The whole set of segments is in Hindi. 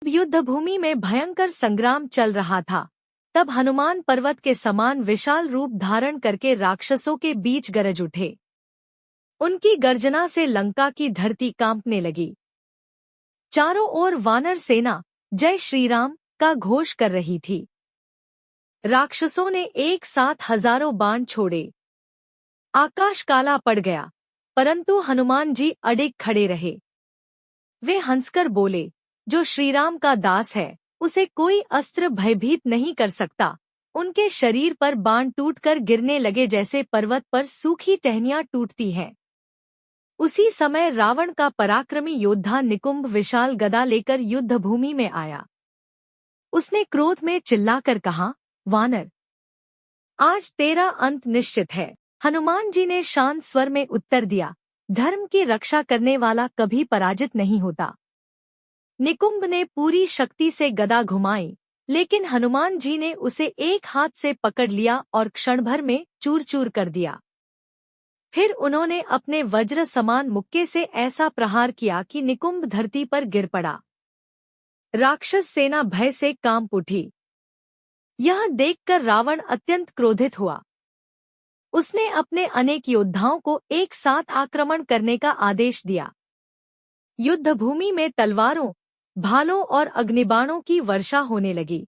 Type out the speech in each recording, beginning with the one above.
युद्ध भूमि में भयंकर संग्राम चल रहा था, तब हनुमान पर्वत के समान विशाल रूप धारण करके राक्षसों के बीच गरज उठे। उनकी गर्जना से लंका की धरती कांपने लगी। चारों ओर वानर सेना जय श्री राम का घोष कर रही थी। राक्षसों ने एक साथ हजारों बाण छोड़े। आकाश काला पड़ गया, परंतु हनुमान जी अडिग खड़े रहे। वे हंसकर बोले, जो श्रीराम का दास है उसे कोई अस्त्र भयभीत नहीं कर सकता। उनके शरीर पर बाण टूटकर गिरने लगे जैसे पर्वत पर सूखी टहनियां टूटती हैं। उसी समय रावण का पराक्रमी योद्धा निकुंभ विशाल गदा लेकर युद्ध भूमि में आया। उसने क्रोध में चिल्लाकर कहा, वानर, आज तेरा अंत निश्चित है। हनुमान जी ने शांत स्वर में उत्तर दिया, धर्म की रक्षा करने वाला कभी पराजित नहीं होता। निकुंभ ने पूरी शक्ति से गदा घुमाई, लेकिन हनुमान जी ने उसे एक हाथ से पकड़ लिया और क्षण भर में चूर चूर कर दिया। फिर उन्होंने अपने वज्र समान मुक्के से ऐसा प्रहार किया कि निकुंभ धरती पर गिर पड़ा। राक्षस सेना भय से कांप उठी। यह देखकर रावण अत्यंत क्रोधित हुआ। उसने अपने अनेक योद्धाओं को एक साथ आक्रमण करने का आदेश दिया। युद्ध भूमि में तलवारों, भालों और अग्निबाणों की वर्षा होने लगी।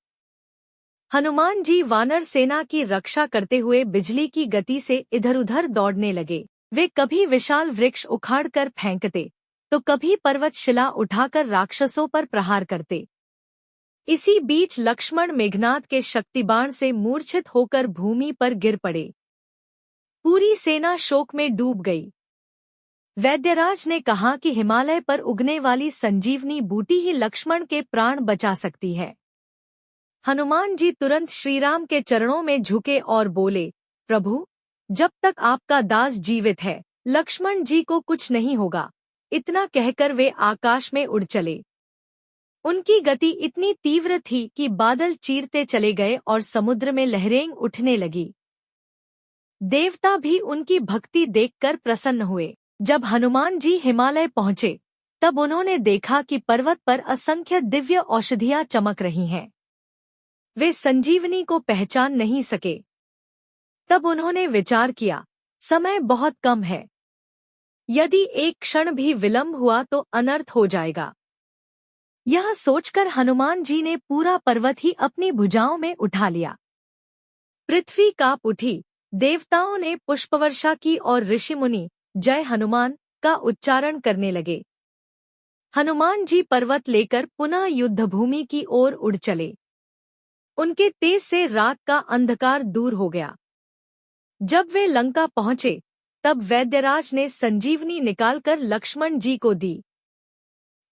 हनुमान जी वानर सेना की रक्षा करते हुए बिजली की गति से इधर-उधर दौड़ने लगे। वे कभी विशाल वृक्ष उखाड़कर फेंकते, तो कभी पर्वत शिला उठाकर राक्षसों पर प्रहार करते। इसी बीच लक्ष्मण मेघनाद के शक्तिबाण से मूर्छित होकर भूमि पर गिर पड़े। पूरी सेना शोक में डूब गई। वैद्यराज ने कहा कि हिमालय पर उगने वाली संजीवनी बूटी ही लक्ष्मण के प्राण बचा सकती है। हनुमान जी तुरंत श्रीराम के चरणों में झुके और बोले, प्रभु, जब तक आपका दास जीवित है लक्ष्मण जी को कुछ नहीं होगा। इतना कहकर वे आकाश में उड़ चले। उनकी गति इतनी तीव्र थी कि बादल चीरते चले गए और समुद्र में लहरें उठने लगी। देवता भी उनकी भक्ति देखकर प्रसन्न हुए। जब हनुमान जी हिमालय पहुंचे, तब उन्होंने देखा कि पर्वत पर असंख्य दिव्य औषधियां चमक रही हैं। वे संजीवनी को पहचान नहीं सके। तब उन्होंने विचार किया, समय बहुत कम है। यदि एक क्षण भी विलंब हुआ तो अनर्थ हो जाएगा। यह सोचकर हनुमान जी ने पूरा पर्वत ही अपनी भुजाओं में उठा लिया। पृथ्वी कांप उठी। देवताओं ने पुष्पवर्षा की और ऋषि मुनि जय हनुमान का उच्चारण करने लगे। हनुमान जी पर्वत लेकर पुनः युद्ध भूमि की ओर उड़ चले। उनके तेज से रात का अंधकार दूर हो गया। जब वे लंका पहुंचे, तब वैद्यराज ने संजीवनी निकालकर लक्ष्मण जी को दी।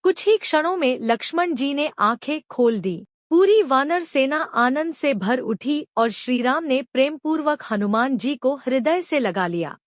कुछ ही क्षणों में लक्ष्मण जी ने आंखें खोल दी। पूरी वानर सेना आनंद से भर उठी और श्रीराम ने प्रेमपूर्वक हनुमान जी को हृदय से लगा लिया।